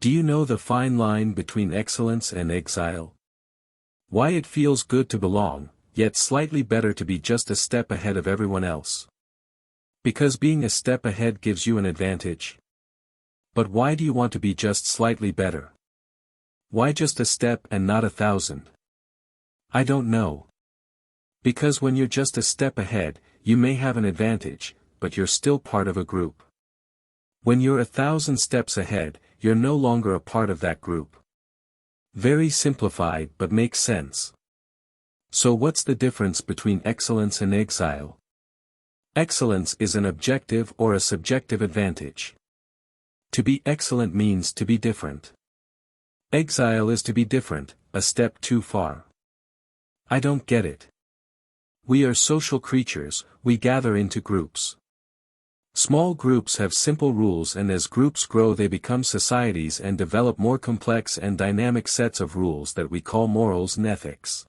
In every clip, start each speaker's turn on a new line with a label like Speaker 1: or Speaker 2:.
Speaker 1: Do you know the fine line between excellence and exile? Why it feels good to belong, yet slightly better to be just a step ahead of everyone else? Because being a step ahead gives you an advantage. But why do you want to be just slightly better? Why just a step and not 1,000? I don't know. Because when you're just a step ahead, you may have an advantage, but you're still part of a group. When you're 1,000 steps ahead, you're no longer a part of that group. Very simplified but makes sense. So what's the difference between excellence and exile? Excellence is an objective or a subjective advantage. To be excellent means to be different. Exile is to be different, a step too far. I don't get it. We are social creatures, we gather into groups. Small groups have simple rules, and as groups grow they become societies and develop more complex and dynamic sets of rules that we call morals and ethics.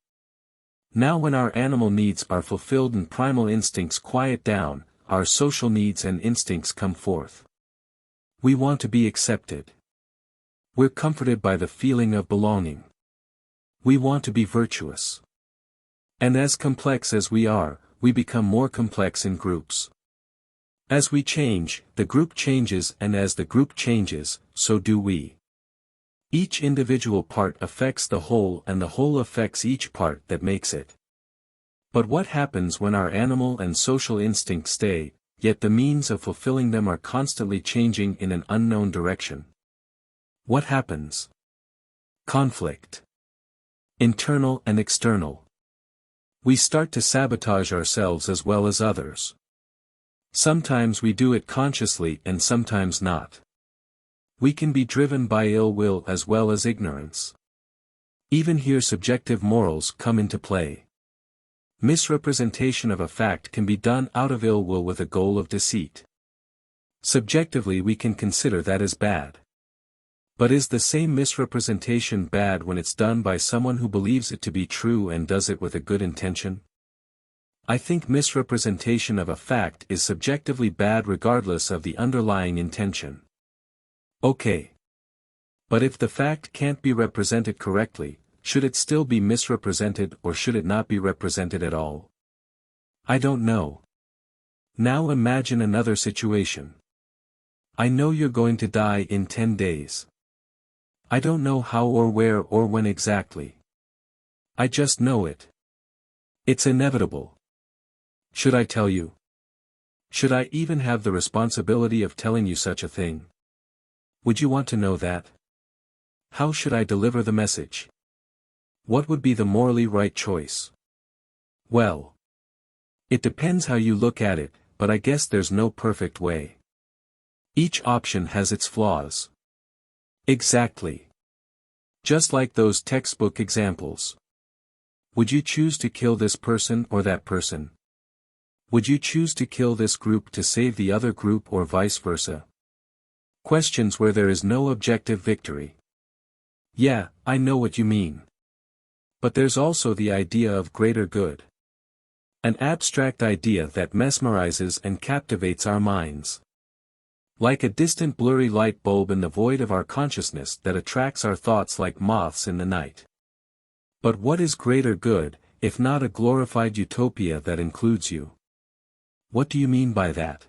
Speaker 1: Now when our animal needs are fulfilled and primal instincts quiet down, our social needs and instincts come forth. We want to be accepted. We're comforted by the feeling of belonging. We want to be virtuous. And as complex as we are, we become more complex in groups. As we change, the group changes, and as the group changes, so do we. Each individual part affects the whole, and the whole affects each part that makes it. But what happens when our animal and social instincts stay, yet the means of fulfilling them are constantly changing in an unknown direction? What happens? Conflict. Internal and external. We start to sabotage ourselves as well as others. Sometimes we do it consciously and sometimes not. We can be driven by ill will as well as ignorance. Even here subjective morals come into play. Misrepresentation of a fact can be done out of ill will with a goal of deceit. Subjectively we can consider that as bad. But is the same misrepresentation bad when it's done by someone who believes it to be true and does it with a good intention? I think misrepresentation of a fact is subjectively bad regardless of the underlying intention. Okay. But if the fact can't be represented correctly, should it still be misrepresented or should it not be represented at all? I don't know. Now imagine another situation. I know you're going to die in 10 days. I don't know how or where or when exactly. I just know it. It's inevitable. Should I tell you? Should I even have the responsibility of telling you such a thing? Would you want to know that? How should I deliver the message? What would be the morally right choice? Well, it depends how you look at it, but I guess there's no perfect way. Each option has its flaws. Exactly. Just like those textbook examples. Would you choose to kill this person or that person? Would you choose to kill this group to save the other group or vice versa? Questions where there is no objective victory. Yeah, I know what you mean. But there's also the idea of greater good. An abstract idea that mesmerizes and captivates our minds. Like a distant blurry light bulb in the void of our consciousness that attracts our thoughts like moths in the night. But what is greater good, if not a glorified utopia that includes you? What do you mean by that?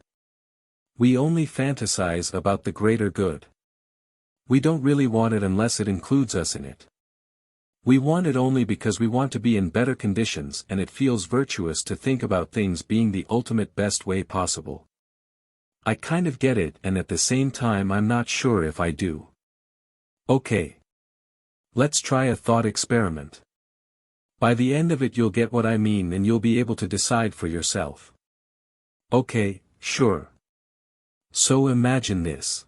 Speaker 1: We only fantasize about the greater good. We don't really want it unless it includes us in it. We want it only because we want to be in better conditions and it feels virtuous to think about things being the ultimate best way possible. I kind of get it, and at the same time I'm not sure if I do. Okay. Let's try a thought experiment. By the end of it you'll get what I mean and you'll be able to decide for yourself. Okay, sure. So imagine this.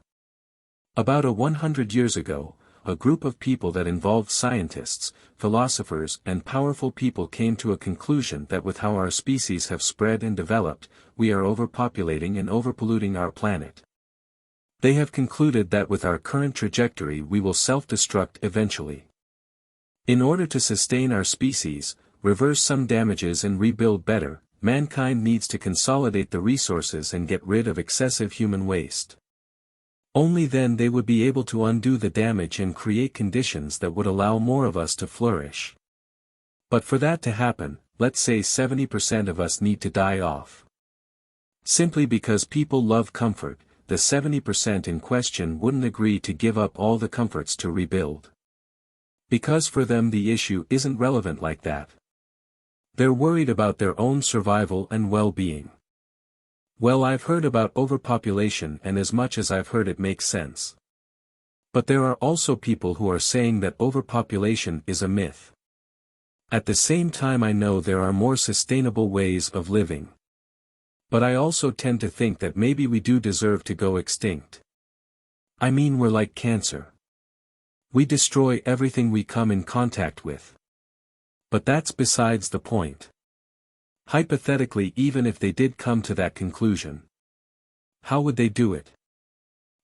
Speaker 1: About 100 years ago, a group of people that involved scientists, philosophers and powerful people came to a conclusion that with how our species have spread and developed, we are overpopulating and overpolluting our planet. They have concluded that with our current trajectory we will self-destruct eventually. In order to sustain our species, reverse some damages and rebuild better, mankind needs to consolidate the resources and get rid of excessive human waste. Only then they would be able to undo the damage and create conditions that would allow more of us to flourish. But for that to happen, let's say 70% of us need to die off. Simply because people love comfort, the 70% in question wouldn't agree to give up all the comforts to rebuild. Because for them the issue isn't relevant like that. They're worried about their own survival and well-being. Well, I've heard about overpopulation, and as much as I've heard it makes sense. But there are also people who are saying that overpopulation is a myth. At the same time, I know there are more sustainable ways of living. But I also tend to think that maybe we do deserve to go extinct. I mean, we're like cancer. We destroy everything we come in contact with. But that's besides the point. Hypothetically, even if they did come to that conclusion, how would they do it?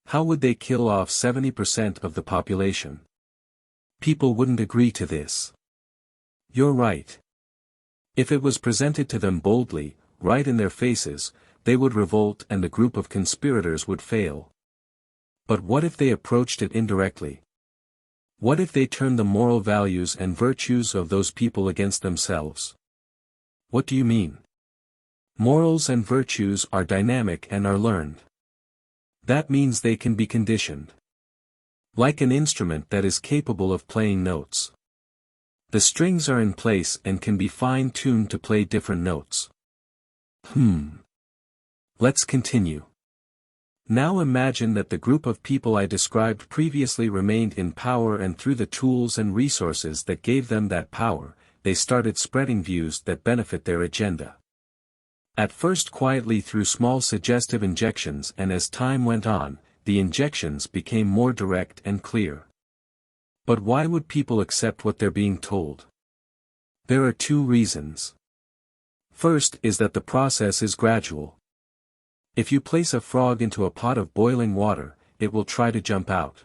Speaker 1: How would they kill off 70% of the population? People wouldn't agree to this. You're right. If it was presented to them boldly, right in their faces, they would revolt and the group of conspirators would fail. But what if they approached it indirectly? What if they turned the moral values and virtues of those people against themselves? What do you mean? Morals and virtues are dynamic and are learned. That means they can be conditioned. Like an instrument that is capable of playing notes. The strings are in place and can be fine-tuned to play different notes. Let's continue. Now imagine that the group of people I described previously remained in power, and through the tools and resources that gave them that power, they started spreading views that benefit their agenda. At first quietly through small suggestive injections, and as time went on, the injections became more direct and clear. But why would people accept what they're being told? There are two reasons. First is that the process is gradual. If you place a frog into a pot of boiling water, it will try to jump out.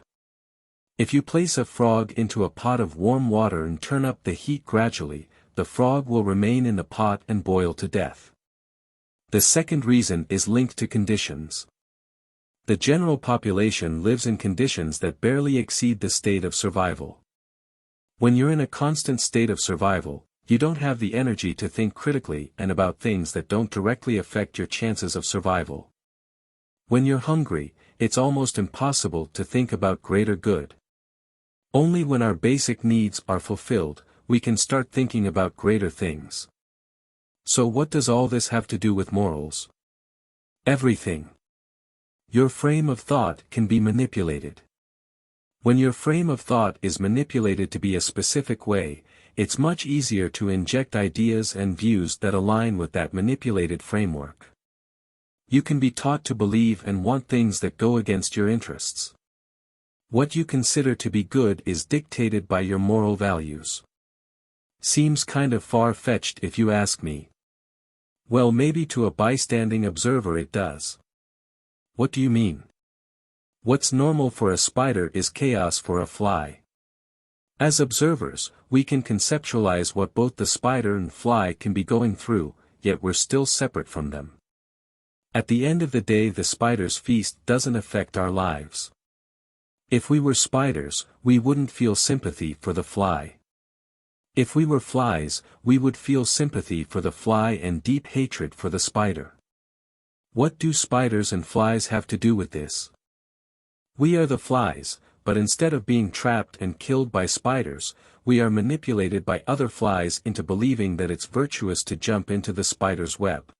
Speaker 1: If you place a frog into a pot of warm water and turn up the heat gradually, the frog will remain in the pot and boil to death. The second reason is linked to conditions. The general population lives in conditions that barely exceed the state of survival. When you're in a constant state of survival, you don't have the energy to think critically and about things that don't directly affect your chances of survival. When you're hungry, it's almost impossible to think about greater good. Only when our basic needs are fulfilled, we can start thinking about greater things. So what does all this have to do with morals? Everything. Your frame of thought can be manipulated. When your frame of thought is manipulated to be a specific way, it's much easier to inject ideas and views that align with that manipulated framework. You can be taught to believe and want things that go against your interests. What you consider to be good is dictated by your moral values. Seems kind of far-fetched if you ask me. Well, maybe to a bystanding observer it does. What do you mean? What's normal for a spider is chaos for a fly. As observers, we can conceptualize what both the spider and fly can be going through, yet we're still separate from them. At the end of the day, the spider's feast doesn't affect our lives. If we were spiders, we wouldn't feel sympathy for the fly. If we were flies, we would feel sympathy for the fly and deep hatred for the spider. What do spiders and flies have to do with this? We are the flies, but instead of being trapped and killed by spiders, we are manipulated by other flies into believing that it's virtuous to jump into the spider's web.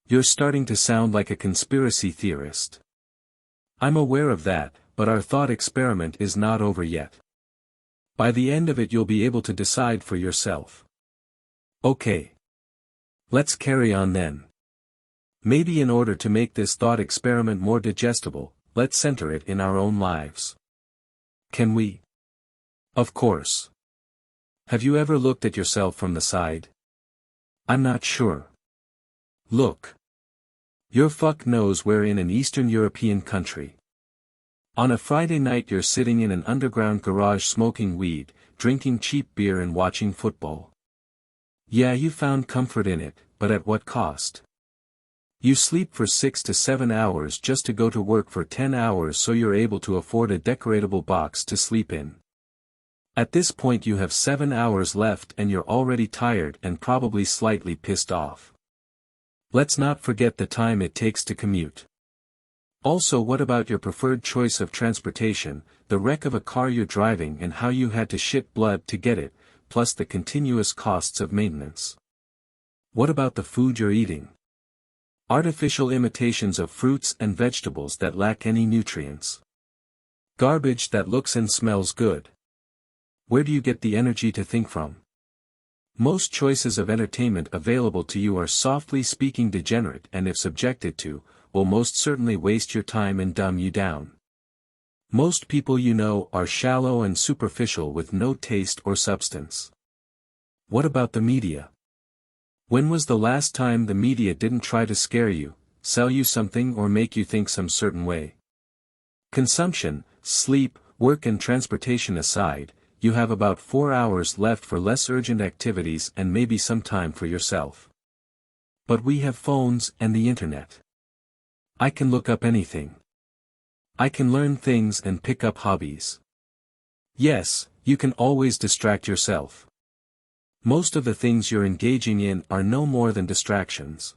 Speaker 1: You're starting to sound like a conspiracy theorist. I'm aware of that, but our thought experiment is not over yet. By the end of it you'll be able to decide for yourself. Okay. Let's carry on then. Maybe in order to make this thought experiment more digestible, let's center it in our own lives. Can we? Of course. Have you ever looked at yourself from the side? I'm not sure. Look. Your fuck knows we're in an Eastern European country. On a Friday night you're sitting in an underground garage smoking weed, drinking cheap beer and watching football. Yeah, you found comfort in it, but at what cost? You sleep for 6 to 7 hours just to go to work for 10 hours so you're able to afford a decoratable box to sleep in. At this point you have 7 hours left and you're already tired and probably slightly pissed off. Let's not forget the time it takes to commute. Also, what about your preferred choice of transportation, the wreck of a car you're driving and how you had to shit blood to get it, plus the continuous costs of maintenance? What about the food you're eating? Artificial imitations of fruits and vegetables that lack any nutrients. Garbage that looks and smells good. Where do you get the energy to think from? Most choices of entertainment available to you are softly speaking degenerate and if subjected to, will most certainly waste your time and dumb you down. Most people you know are shallow and superficial with no taste or substance. What about the media? When was the last time the media didn't try to scare you, sell you something or make you think some certain way? Consumption, sleep, work and transportation aside, you have about 4 hours left for less urgent activities and maybe some time for yourself. But we have phones and the internet. I can look up anything. I can learn things and pick up hobbies. Yes, you can always distract yourself. Most of the things you're engaging in are no more than distractions.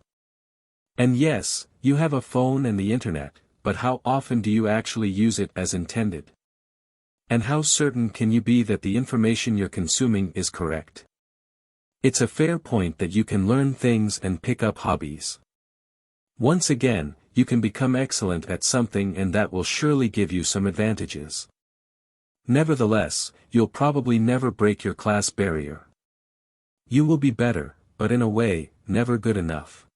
Speaker 1: And yes, you have a phone and the internet, but how often do you actually use it as intended? And how certain can you be that the information you're consuming is correct? It's a fair point that you can learn things and pick up hobbies. Once again, you can become excellent at something and that will surely give you some advantages. Nevertheless, you'll probably never break your class barrier. You will be better, but in a way, never good enough.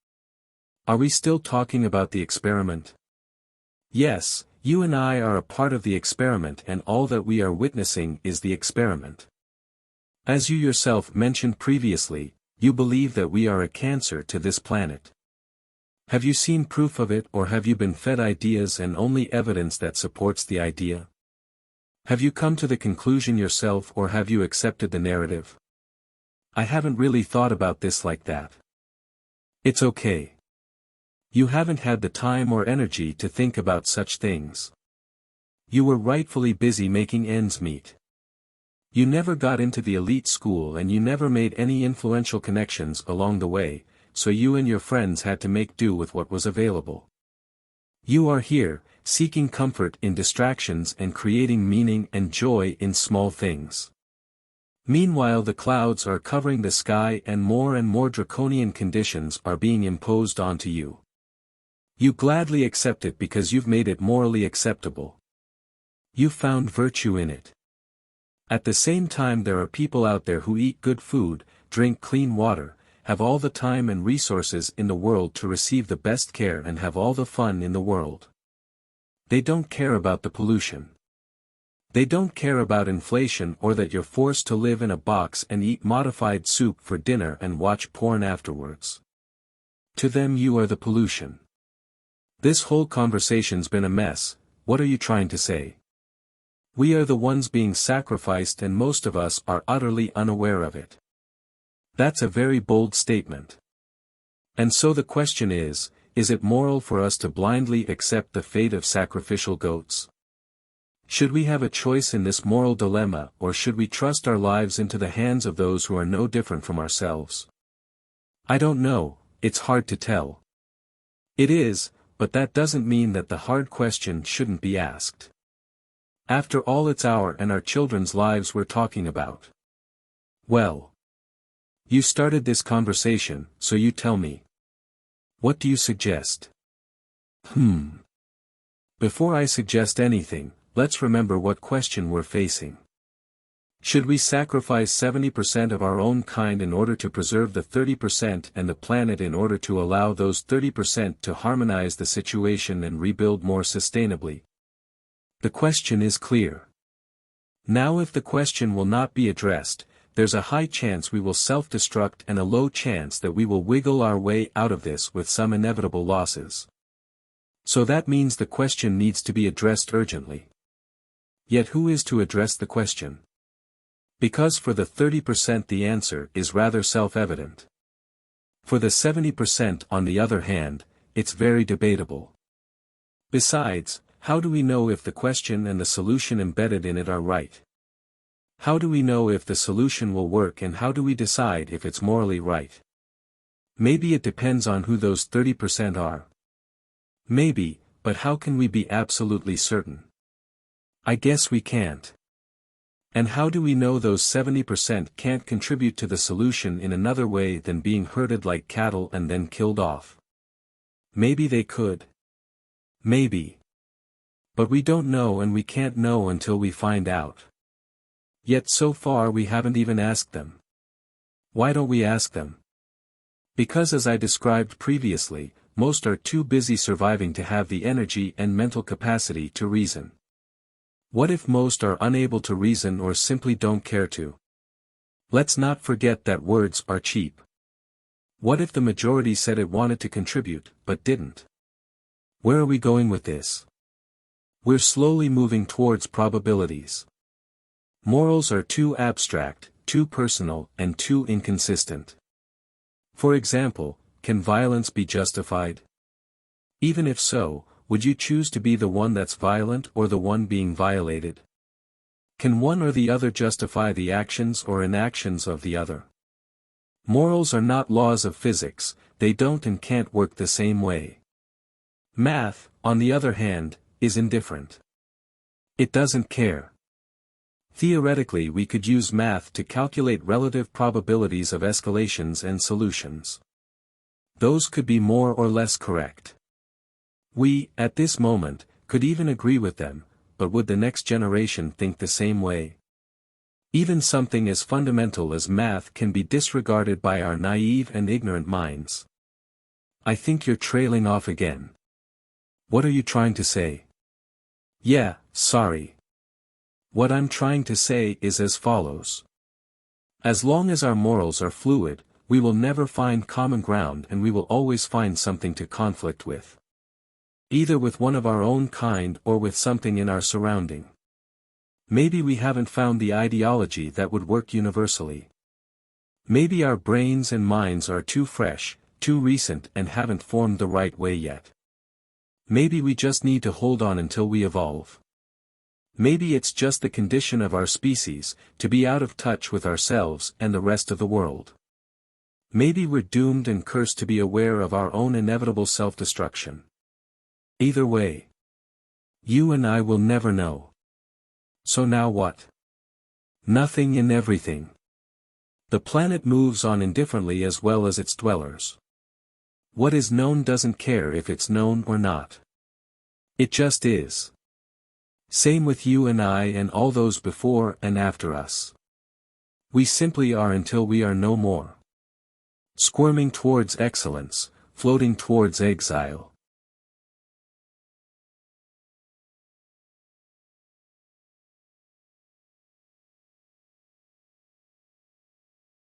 Speaker 1: Are we still talking about the experiment? Yes, you and I are a part of the experiment and all that we are witnessing is the experiment. As you yourself mentioned previously, you believe that we are a cancer to this planet. Have you seen proof of it or have you been fed ideas and only evidence that supports the idea? Have you come to the conclusion yourself or have you accepted the narrative? I haven't really thought about this like that. It's okay. You haven't had the time or energy to think about such things. You were rightfully busy making ends meet. You never got into the elite school and you never made any influential connections along the way, so you and your friends had to make do with what was available. You are here, seeking comfort in distractions and creating meaning and joy in small things. Meanwhile the clouds are covering the sky and more draconian conditions are being imposed onto you. You gladly accept it because you've made it morally acceptable. You found virtue in it. At the same time there are people out there who eat good food, drink clean water, have all the time and resources in the world to receive the best care and have all the fun in the world. They don't care about the pollution. They don't care about inflation or that you're forced to live in a box and eat modified soup for dinner and watch porn afterwards. To them you are the pollution. This whole conversation's been a mess. What are you trying to say? We are the ones being sacrificed and most of us are utterly unaware of it. That's a very bold statement. And so the question is it moral for us to blindly accept the fate of sacrificial goats? Should we have a choice in this moral dilemma or should we trust our lives into the hands of those who are no different from ourselves? I don't know, it's hard to tell. It is, but that doesn't mean that the hard question shouldn't be asked. After all, it's our and our children's lives we're talking about. Well, you started this conversation, so you tell me. What do you suggest? Before I suggest anything, let's remember what question we're facing. Should we sacrifice 70% of our own kind in order to preserve the 30% and the planet in order to allow those 30% to harmonize the situation and rebuild more sustainably? The question is clear. Now if the question will not be addressed, there's a high chance we will self-destruct and a low chance that we will wiggle our way out of this with some inevitable losses. So that means the question needs to be addressed urgently. Yet who is to address the question? Because for the 30% the answer is rather self-evident. For the 70% on the other hand, it's very debatable. Besides, how do we know if the question and the solution embedded in it are right? How do we know if the solution will work, and how do we decide if it's morally right? Maybe it depends on who those 30% are. Maybe, but how can we be absolutely certain? I guess we can't. And how do we know those 70% can't contribute to the solution in another way than being herded like cattle and then killed off? Maybe they could. Maybe. But we don't know, and we can't know until we find out. Yet so far we haven't even asked them. Why don't we ask them? Because, as I described previously, most are too busy surviving to have the energy and mental capacity to reason. What if most are unable to reason or simply don't care to? Let's not forget that words are cheap. What if the majority said it wanted to contribute, but didn't? Where are we going with this? We're slowly moving towards probabilities. Morals are too abstract, too personal, and too inconsistent. For example, can violence be justified? Even if so, would you choose to be the one that's violent or the one being violated? Can one or the other justify the actions or inactions of the other? Morals are not laws of physics, they don't and can't work the same way. Math, on the other hand, is indifferent. It doesn't care. Theoretically, we could use math to calculate relative probabilities of escalations and solutions. Those could be more or less correct. We, at this moment, could even agree with them, but would the next generation think the same way? Even something as fundamental as math can be disregarded by our naive and ignorant minds. I think you're trailing off again. What are you trying to say? Yeah, sorry. What I'm trying to say is as follows. As long as our morals are fluid, we will never find common ground, and we will always find something to conflict with. Either with one of our own kind or with something in our surrounding. Maybe we haven't found the ideology that would work universally. Maybe our brains and minds are too fresh, too recent, and haven't formed the right way yet. Maybe we just need to hold on until we evolve. Maybe it's just the condition of our species, to be out of touch with ourselves and the rest of the world. Maybe we're doomed and cursed to be aware of our own inevitable self-destruction. Either way, you and I will never know. So now what? Nothing and everything. The planet moves on indifferently as well as its dwellers. What is known doesn't care if it's known or not. It just is. Same with you and I and all those before and after us. We simply are until we are no more. Squirming towards excellence, floating towards exile.